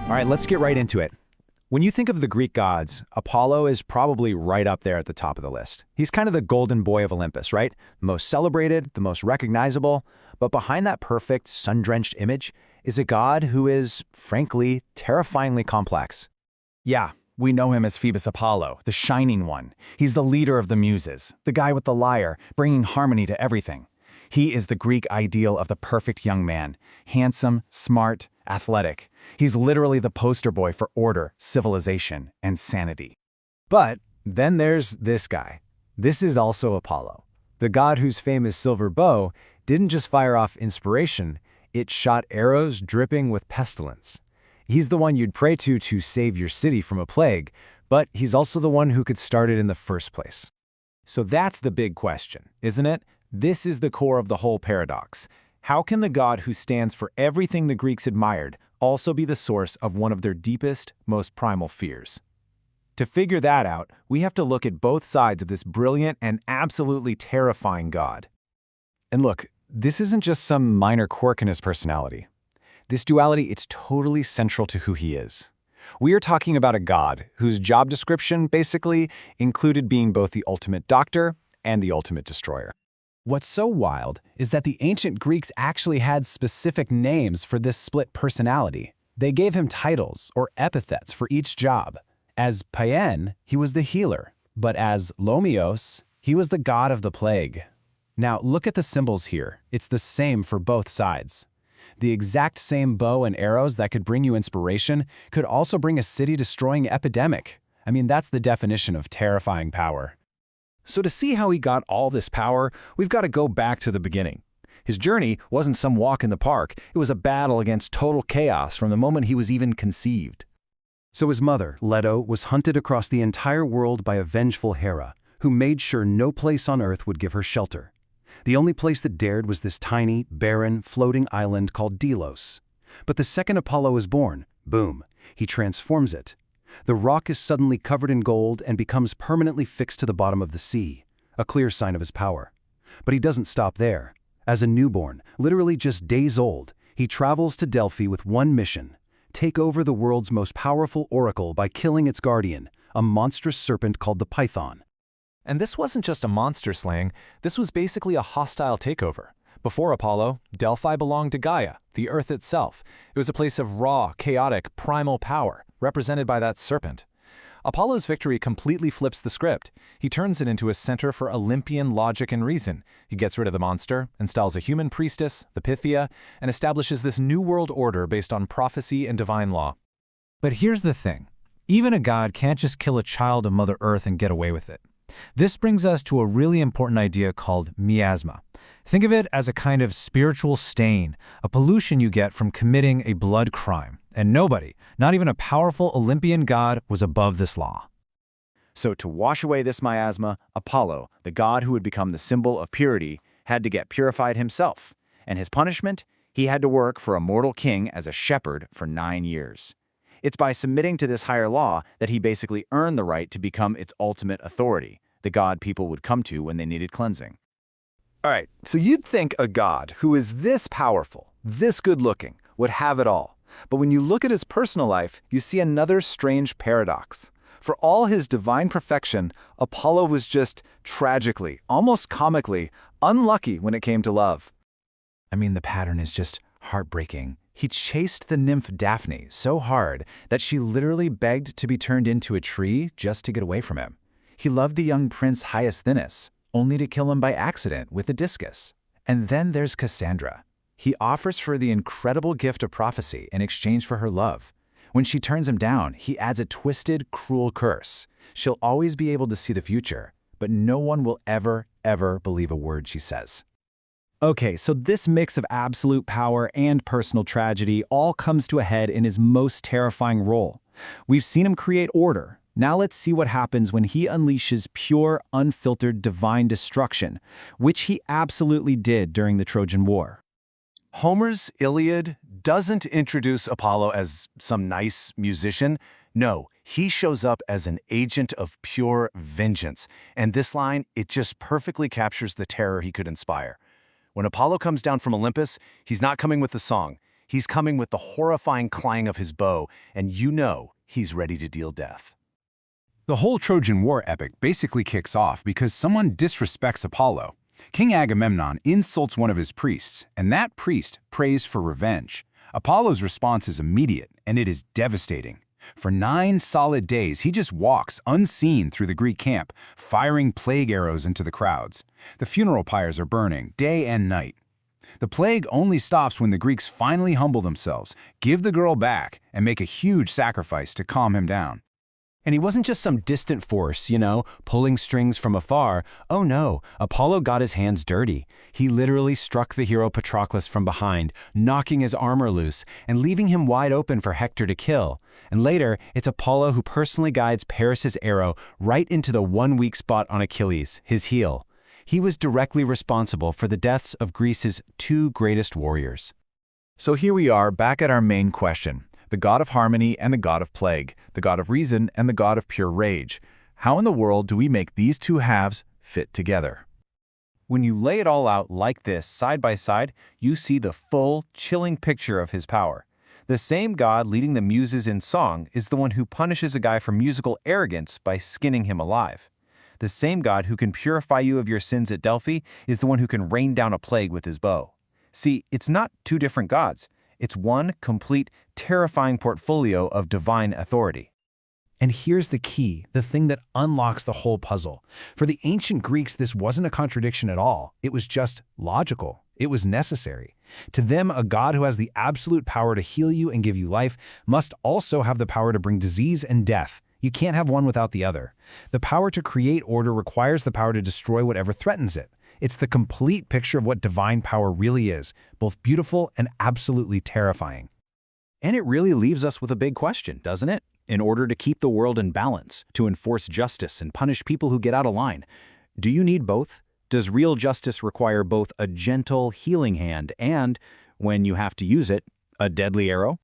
All right, let's get right into it. When you think of the Greek gods, Apollo is probably right up there at the top of the list. He's kind of the golden boy of Olympus, right? The most celebrated, the most recognizable. But behind that perfect, sun-drenched image is a god who is, frankly, terrifyingly complex. Yeah, we know him as Phoebus Apollo, the shining one. He's the leader of the muses, the guy with the lyre, bringing harmony to everything. He is the Greek ideal of the perfect young man, handsome, smart, athletic. He's literally the poster boy for order, civilization, and sanity. But then there's this guy. This is also Apollo, the god whose famous silver bow didn't just fire off inspiration, it shot arrows dripping with pestilence. He's the one you'd pray to save your city from a plague, but he's also the one who could start it in the first place. So that's the big question, isn't it? This is the core of the whole paradox. How can the god who stands for everything the Greeks admired also be the source of one of their deepest, most primal fears? To figure that out, we have to look at both sides of this brilliant and absolutely terrifying god. And look, this isn't just some minor quirk in his personality. This duality, it's totally central to who he is. We are talking about a god whose job description basically included being both the ultimate doctor and the ultimate destroyer. What's so wild is that the ancient Greeks actually had specific names for this split personality. They gave him titles or epithets for each job. As Paean, he was the healer, but as Lomios, he was the god of the plague. Now look at the symbols here. It's the same for both sides. The exact same bow and arrows that could bring you inspiration could also bring a city-destroying epidemic. I mean, that's the definition of terrifying power. So to see how he got all this power, we've got to go back to the beginning. His journey wasn't some walk in the park. It was a battle against total chaos from the moment he was even conceived. So his mother, Leto, was hunted across the entire world by a vengeful Hera, who made sure no place on Earth would give her shelter. The only place that dared was this tiny, barren, floating island called Delos. But the second Apollo is born, boom, he transforms it. The rock is suddenly covered in gold and becomes permanently fixed to the bottom of the sea, a clear sign of his power. But he doesn't stop there. As a newborn, literally just days old, he travels to Delphi with one mission: take over the world's most powerful oracle by killing its guardian, a monstrous serpent called the Python. And this wasn't just a monster slaying, this was basically a hostile takeover. Before Apollo, Delphi belonged to Gaia, the earth itself. It was a place of raw, chaotic, primal power, represented by that serpent. Apollo's victory completely flips the script. He turns it into a center for Olympian logic and reason. He gets rid of the monster, installs a human priestess, the Pythia, and establishes this new world order based on prophecy and divine law. But here's the thing. Even a god can't just kill a child of Mother Earth and get away with it. This brings us to a really important idea called miasma. Think of it as a kind of spiritual stain, a pollution you get from committing a blood crime. And nobody, not even a powerful Olympian god, was above this law. So to wash away this miasma, Apollo, the god who would become the symbol of purity, had to get purified himself. And his punishment? He had to work for a mortal king as a shepherd for 9 years. It's by submitting to this higher law that he basically earned the right to become its ultimate authority, the god people would come to when they needed cleansing. All right, so you'd think a god who is this powerful, this good-looking, would have it all. But when you look at his personal life, you see another strange paradox. For all his divine perfection, Apollo was just tragically, almost comically, unlucky when it came to love. I mean, the pattern is just heartbreaking. He chased the nymph Daphne so hard that she literally begged to be turned into a tree just to get away from him. He loved the young prince Hyacinthus, only to kill him by accident with a discus. And then there's Cassandra. He offers her the incredible gift of prophecy in exchange for her love. When she turns him down, he adds a twisted, cruel curse. She'll always be able to see the future, but no one will ever believe a word she says. Okay, so this mix of absolute power and personal tragedy all comes to a head in his most terrifying role. We've seen him create order. Now let's see what happens when he unleashes pure, unfiltered divine destruction, which he absolutely did during the Trojan War. Homer's Iliad doesn't introduce Apollo as some nice musician. No, he shows up as an agent of pure vengeance. And this line, it just perfectly captures the terror he could inspire. When Apollo comes down from Olympus, he's not coming with a song. He's coming with the horrifying clang of his bow, and you know he's ready to deal death. The whole Trojan War epic basically kicks off because someone disrespects Apollo. King Agamemnon insults one of his priests, and that priest prays for revenge. Apollo's response is immediate, and it is devastating. For 9 solid days, he just walks unseen through the Greek camp, firing plague arrows into the crowds. The funeral pyres are burning, day and night. The plague only stops when the Greeks finally humble themselves, give the girl back, and make a huge sacrifice to calm him down. And he wasn't just some distant force, pulling strings from afar. Oh no, Apollo got his hands dirty. He literally struck the hero Patroclus from behind, knocking his armor loose and leaving him wide open for Hector to kill. And later, it's Apollo who personally guides Paris's arrow right into the one weak spot on Achilles, his heel. He was directly responsible for the deaths of Greece's 2 greatest warriors. So here we are back at our main question. The god of harmony and the god of plague, the god of reason and the god of pure rage. How in the world do we make these 2 halves fit together? When you lay it all out like this, side by side, you see the full, chilling picture of his power. The same god leading the muses in song is the one who punishes a guy for musical arrogance by skinning him alive. The same god who can purify you of your sins at Delphi is the one who can rain down a plague with his bow. See, it's not 2 different gods. It's one complete, terrifying portfolio of divine authority. And here's the key, the thing that unlocks the whole puzzle. For the ancient Greeks, this wasn't a contradiction at all. It was just logical. It was necessary. To them, a god who has the absolute power to heal you and give you life must also have the power to bring disease and death. You can't have one without the other. The power to create order requires the power to destroy whatever threatens it. It's the complete picture of what divine power really is, both beautiful and absolutely terrifying. And it really leaves us with a big question, doesn't it? In order to keep the world in balance, to enforce justice and punish people who get out of line, do you need both? Does real justice require both a gentle, healing hand and, when you have to use it, a deadly arrow?